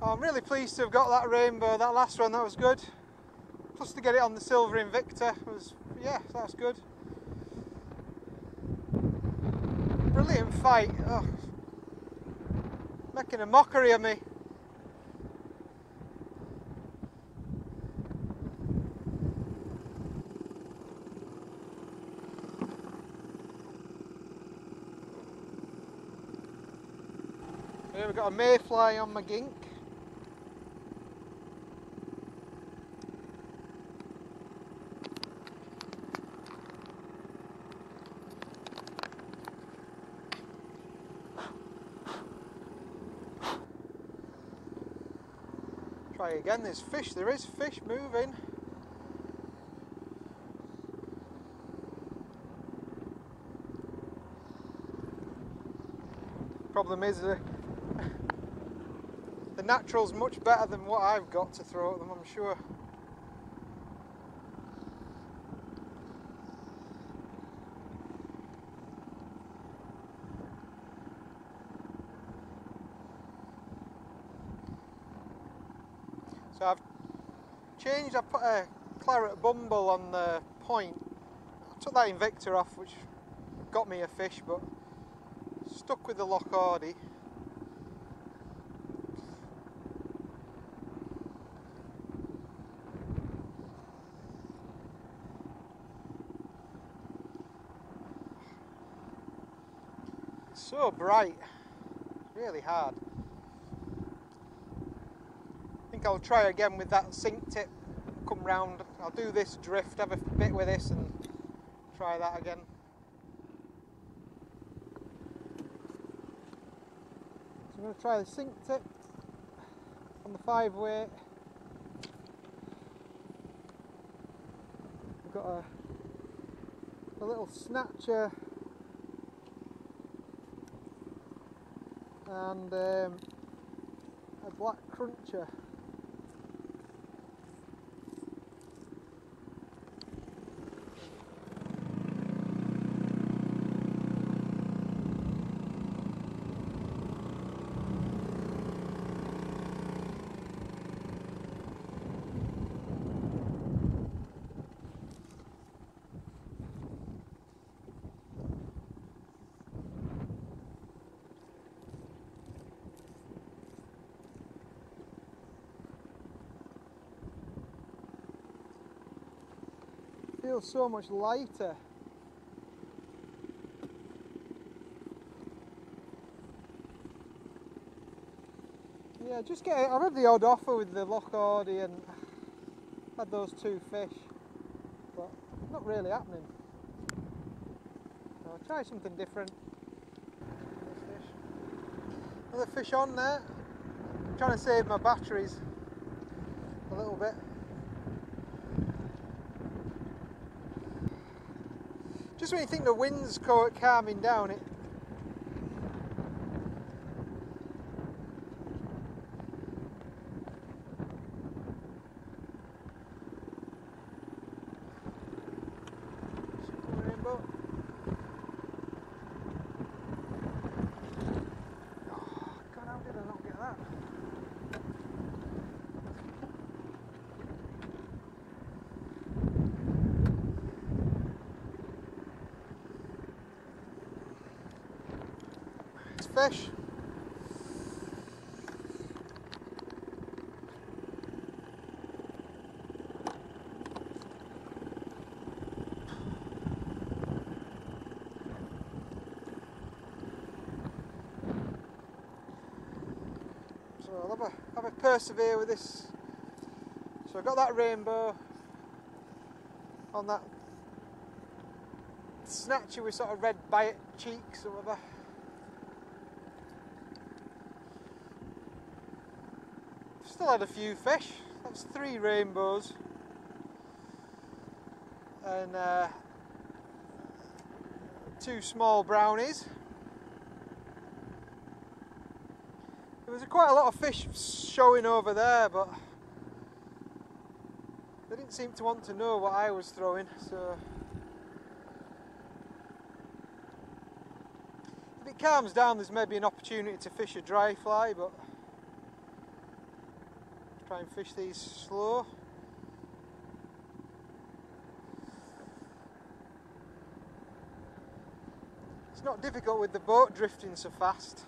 I'm really pleased to have got that rainbow. That last one, that was good. Plus to get it on the silver Invicta was, yeah, that's good. Brilliant fight. Oh, making a mockery of me. Here we've got a mayfly on my gink. Try again, there's fish, there is fish moving. Problem is the natural's much better than what I've got to throw at them, I'm sure. So I've put a claret bumble on the point. I took that Invicta off, which got me a fish, but stuck with the Lochs. It's so bright, really hard. I think I'll try again with that sink tip, come round, I'll do this drift, have a bit with this and try that again. So I'm going to try the sink tip on the 5-weight. I've got a little snatcher and a black cruncher. Feels so much lighter. Yeah, I've had the odd offer with the Lochs and had those 2 fish, but not really happening. So I'll try something different. Another fish on there. I'm trying to save my batteries a little bit. Just when you think the wind's calming down, it rainbow. Oh God, how did I not get that? Fish. So I'll have a persevere with this. So I've got that rainbow on that snatcher with sort of red bite cheeks or whatever. Still had a few fish. That's 3 rainbows and 2 small brownies. There was quite a lot of fish showing over there, but they didn't seem to want to know what I was throwing, so if it calms down there's maybe an opportunity to fish a dry fly, but Try and fish these slow. It's not difficult with the boat drifting so fast.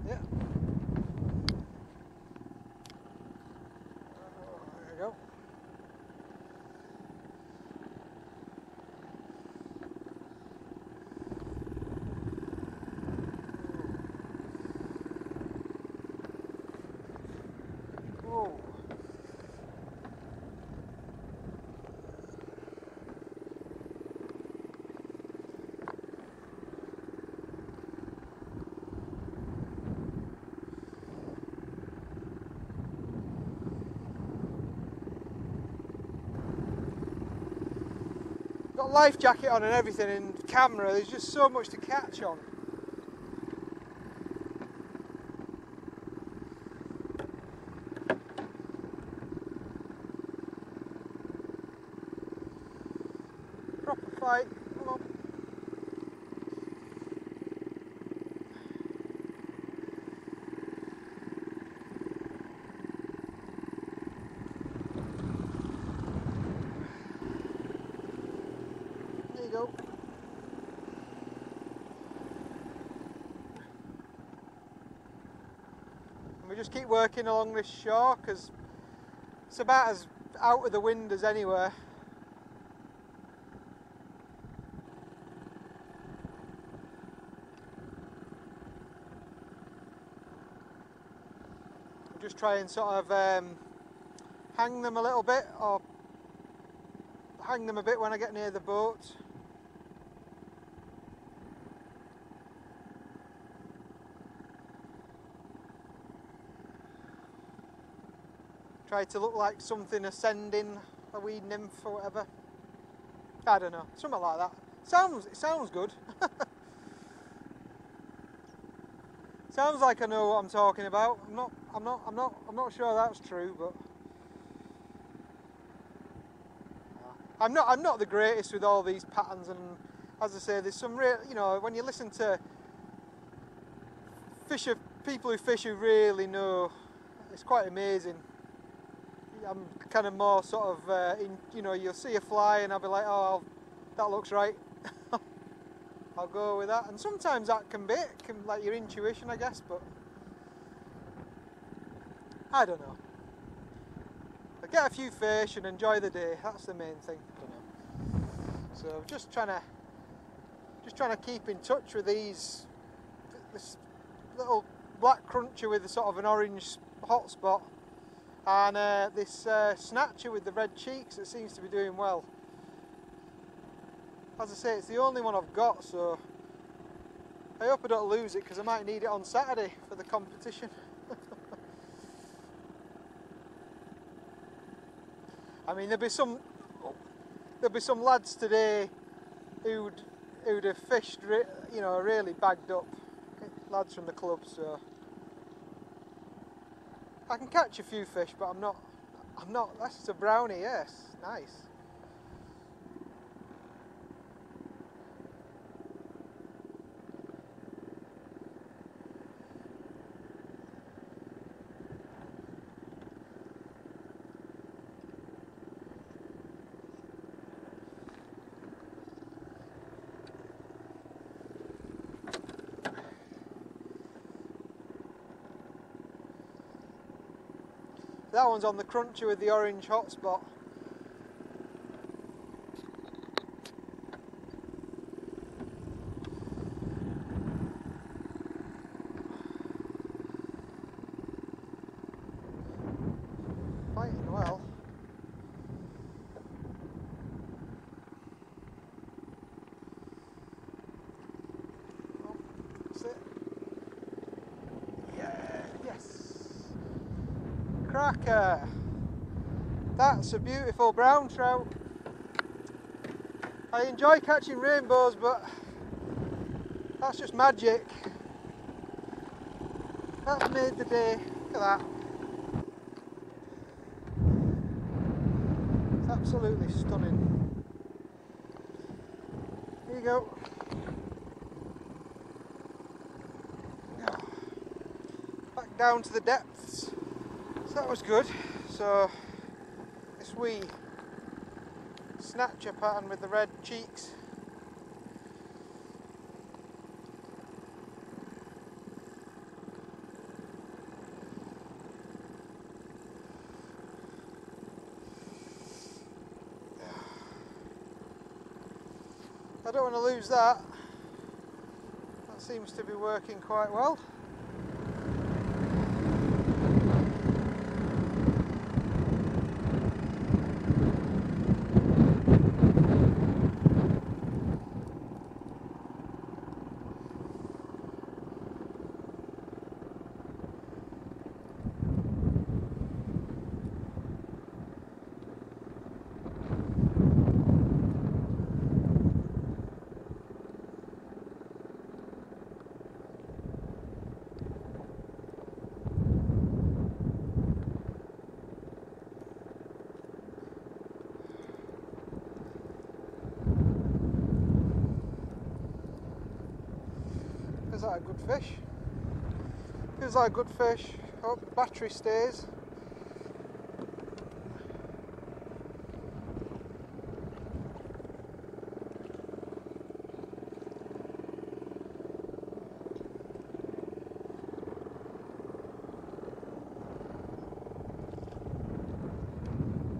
Yeah. There we go. Whoa. Got a life jacket on and everything, and camera, there's just so much to catch on. Proper fight, come on. There you go. And we just keep working along this shore because it's about as out of the wind as anywhere. Just try and sort of hang them a little bit, or hang them a bit when I get near the boat. Try to look like something ascending, a wee nymph or whatever. I don't know, something like that. It sounds good. Sounds like I know what I'm talking about. I'm not sure that's true, but I'm not the greatest with all these patterns, and as I say, there's some real, you know, when you listen to people who fish who really know, it's quite amazing. I'm kind of more sort of, you know, you'll see a fly and I'll be like, oh, that looks right. I'll go with that, and sometimes that can be like your intuition, I guess, but I don't know. I get a few fish and enjoy the day. That's the main thing. I don't know. So just trying to keep in touch with this little black cruncher with a sort of an orange hot spot, and this snatcher with the red cheeks that seems to be doing well. As I say, it's the only one I've got, so I hope I don't lose it because I might need it on Saturday for the competition. I mean, there'll be some lads today who'd have fished, you know, really bagged up, lads from the club. So I can catch a few fish, but I'm not. That's just a brownie, yes, nice. That one's on the cruncher with the orange hotspot. Fighting well. Oh, that's it. Yeah, yes. Cracker! That's a beautiful brown trout. I enjoy catching rainbows, but that's just magic. That's made the day. Look at that. absolutely stunning. Here you go. Back down to the depths. So that was good. So this wee snatcher pattern with the red cheeks. I don't want to lose that. That seems to be working quite well. Is that a good fish? Feels like a good fish. Hope the battery stays.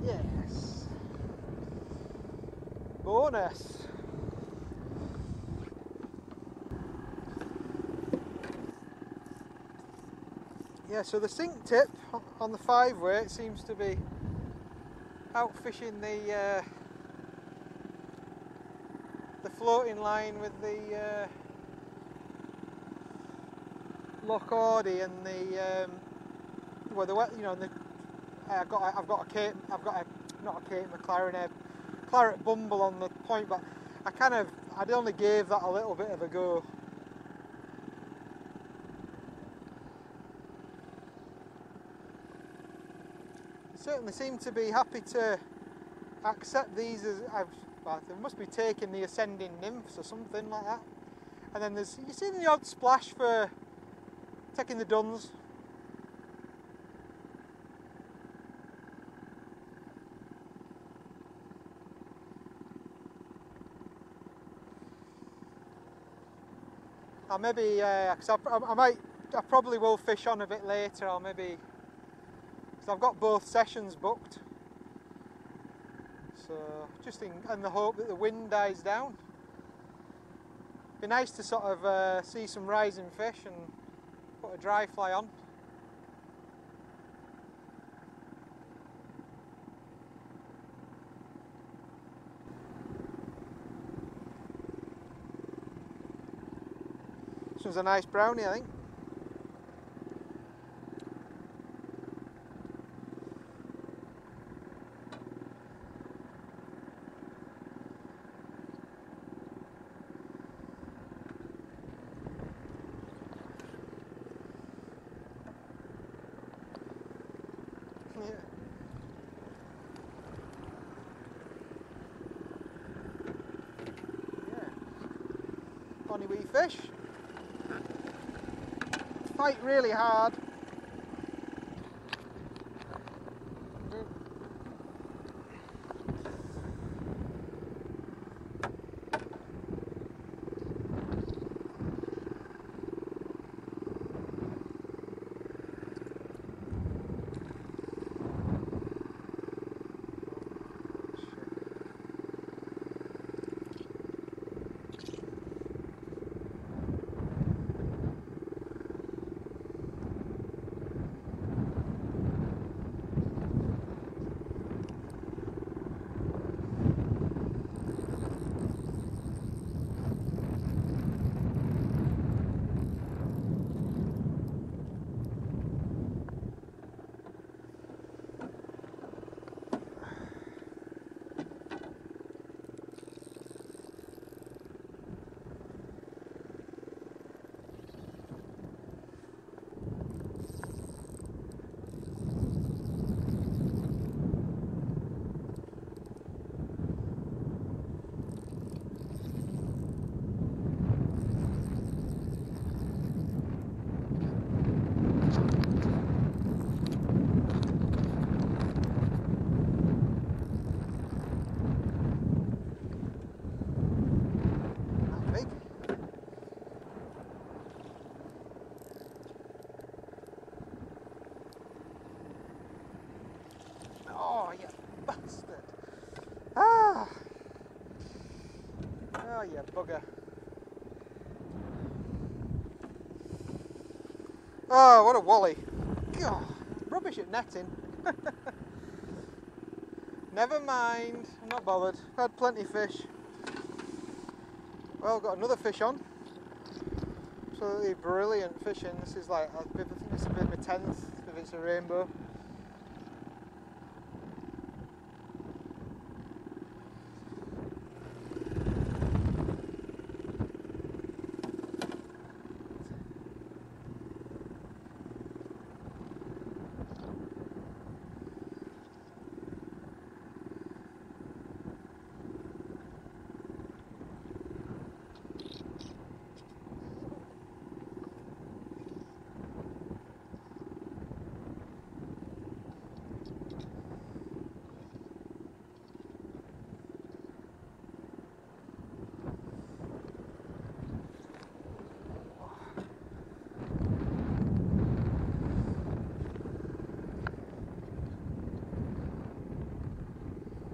Yes. Bonus. Yeah, so the sink tip on the 5 weight seems to be outfishing the floating line with the Lochs and the well, the, you know, the I've got not a Cape McLaren, a claret bumble on the point, but I'd only gave that a little bit of a go. Certainly seem to be happy to accept these as well, they must be taking the ascending nymphs or something like that. And then you see the odd splash for taking the duns. Or maybe, cause I probably will fish on a bit later, or maybe. I've got both sessions booked, so just in the hope that the wind dies down. Be nice to sort of see some rising fish and put a dry fly on. This one's a nice brownie, I think. Bonny wee fish. Fight really hard. bugger. Oh, what a wally. God, rubbish at netting. Never mind, I'm not bothered. Had plenty of fish. Well, got another fish on. Absolutely brilliant fishing. This is like, I think this will be my 10th if it's a rainbow.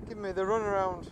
Give me the run around.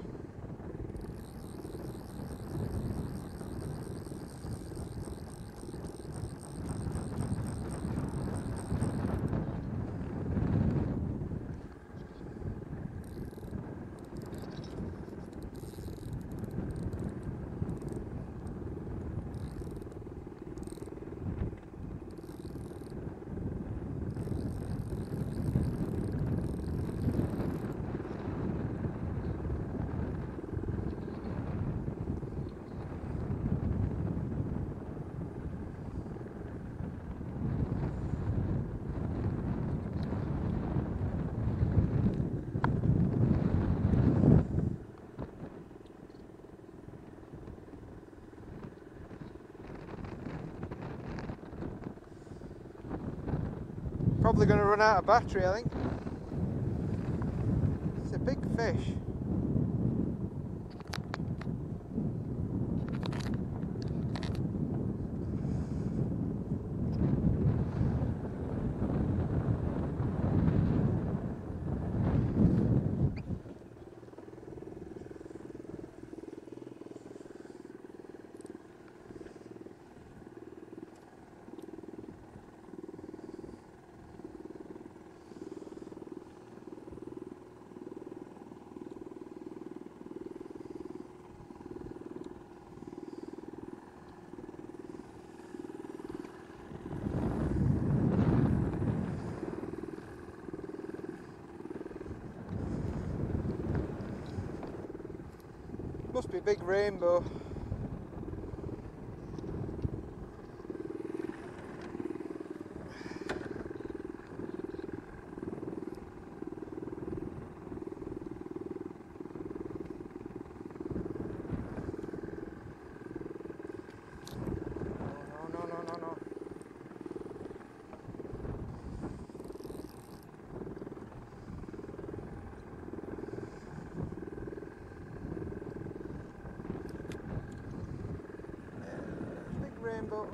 Probably going to run out of battery, I think. It's a big fish. Must be a big rainbow. No. Rainbow.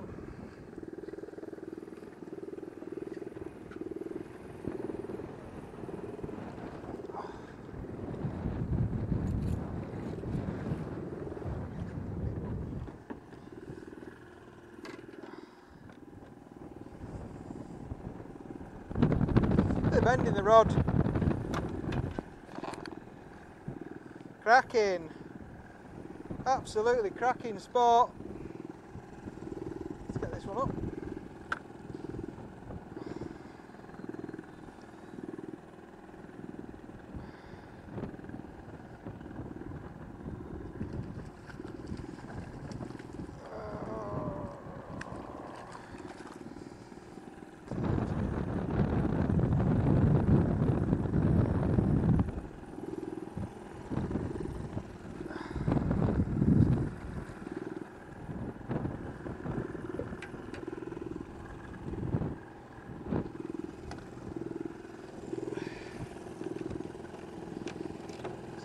They're bending the rod. Cracking. Absolutely cracking sport. Let's get this one up.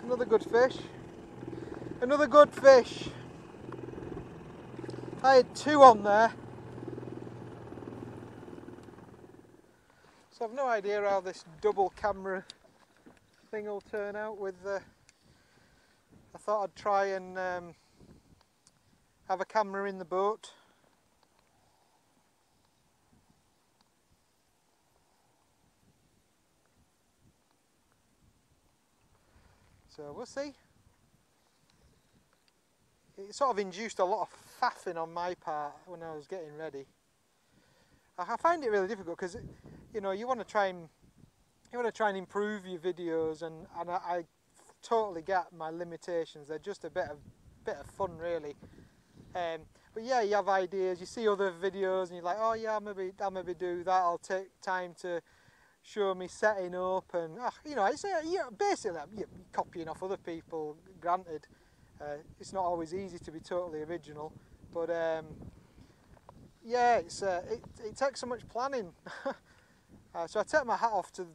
Another good fish. Another good fish. I had two on there. So I've no idea how this double camera thing will turn out with I thought I'd try and have a camera in the boat. So we'll see. It sort of induced a lot of faffing on my part when I was getting ready. I find it really difficult because, you know, you want to try and improve your videos, and I totally get my limitations. They're just a bit of fun, really. But yeah, you have ideas. You see other videos, and you're like, oh yeah, I'll maybe do that. I'll take time to show me setting up, and you know, it's basically you're copying off other people. Granted, it's not always easy to be totally original, but yeah, it takes so much planning. So I take my hat off to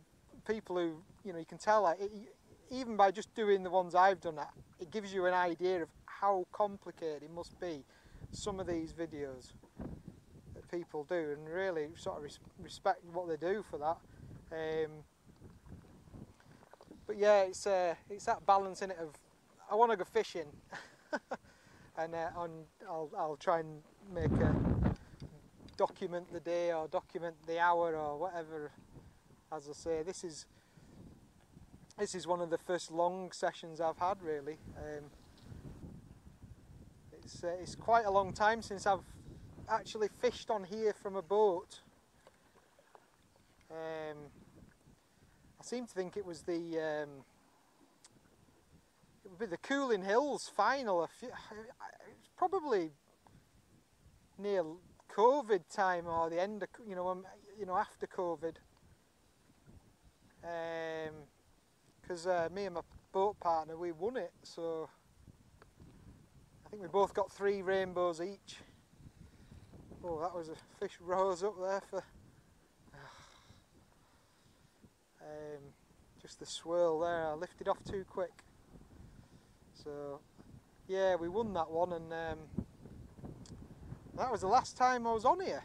people who, you know, you can tell, like, even by just doing the ones I've done, it gives you an idea of how complicated it must be, some of these videos that people do, and really sort of respect what they do for that. But yeah, it's that balance in it of, I want to go fishing, and I'll try and make document the day or document the hour or whatever. As I say, this is one of the first long sessions I've had, really. It's quite a long time since I've actually fished on here from a boat. I seem to think it was it would be the Cooling Hills final. It's probably near COVID time, or the end of, you know, after COVID. Because me and my boat partner, we won it, so I think we both got 3 rainbows each. Oh, that was a fish rose up there for just the swirl there. I lifted off too quick. So yeah, we won that one, and that was the last time I was on here.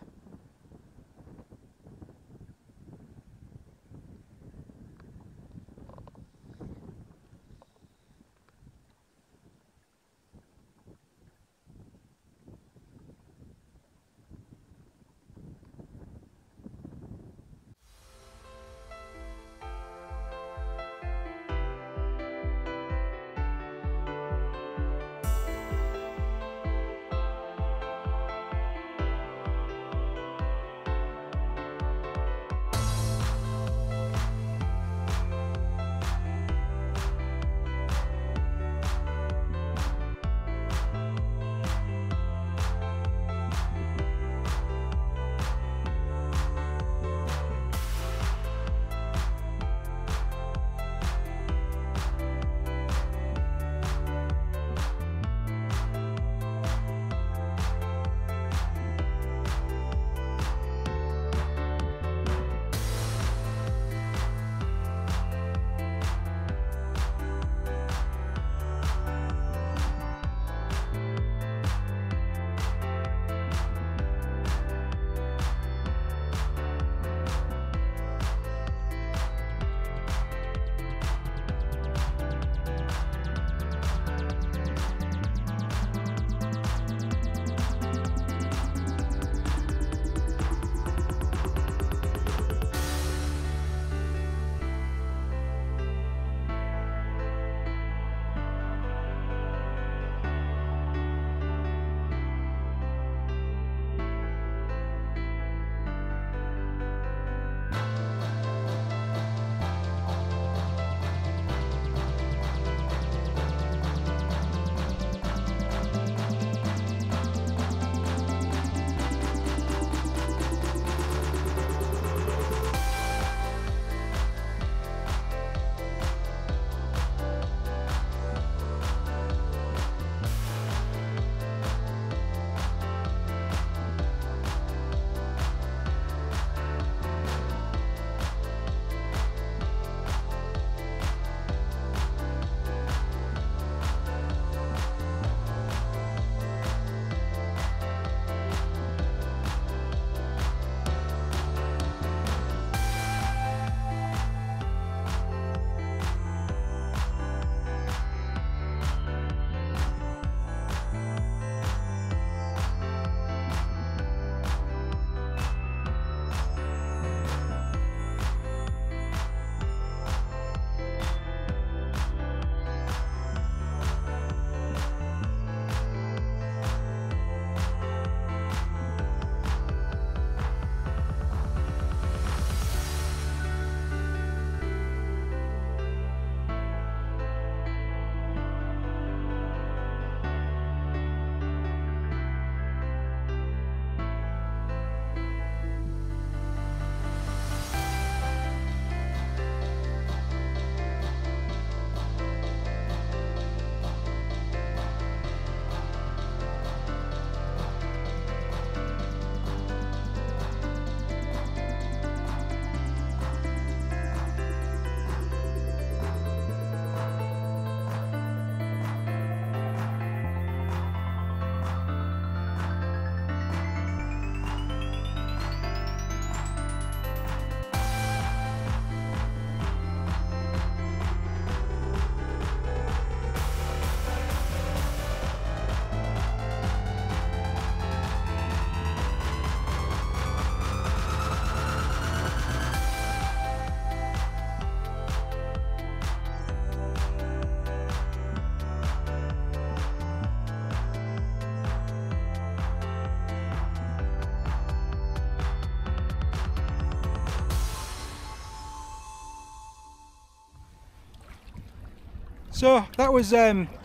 So that was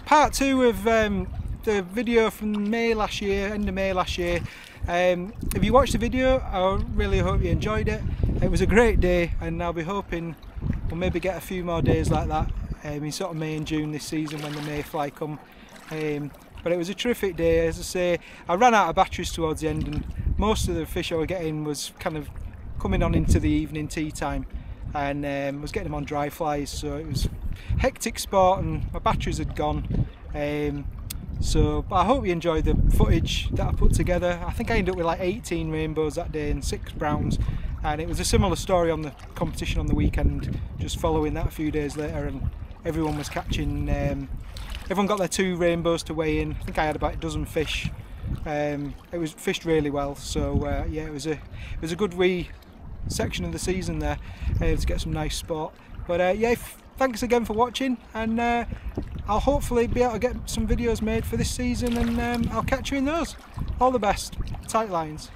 part 2 of the video from May last year, end of May last year. If you watched the video, I really hope you enjoyed it. It was a great day, and I'll be hoping we'll maybe get a few more days like that in sort of May and June this season when the mayfly come. But it was a terrific day. As I say, I ran out of batteries towards the end, and most of the fish I was getting was kind of coming on into the evening tea time, and was getting them on dry flies, so it was hectic sport and my batteries had gone. But I hope you enjoyed the footage that I put together. I think I ended up with like 18 rainbows that day and 6 browns, and it was a similar story on the competition on the weekend, just following that a few days later, and everyone was catching, everyone got their 2 rainbows to weigh in. I think I had about a dozen fish. It was fished really well, so yeah, it was a good wee section of the season there to get some nice sport. But yeah, thanks again for watching, and I'll hopefully be able to get some videos made for this season, and I'll catch you in those. All the best. Tight lines.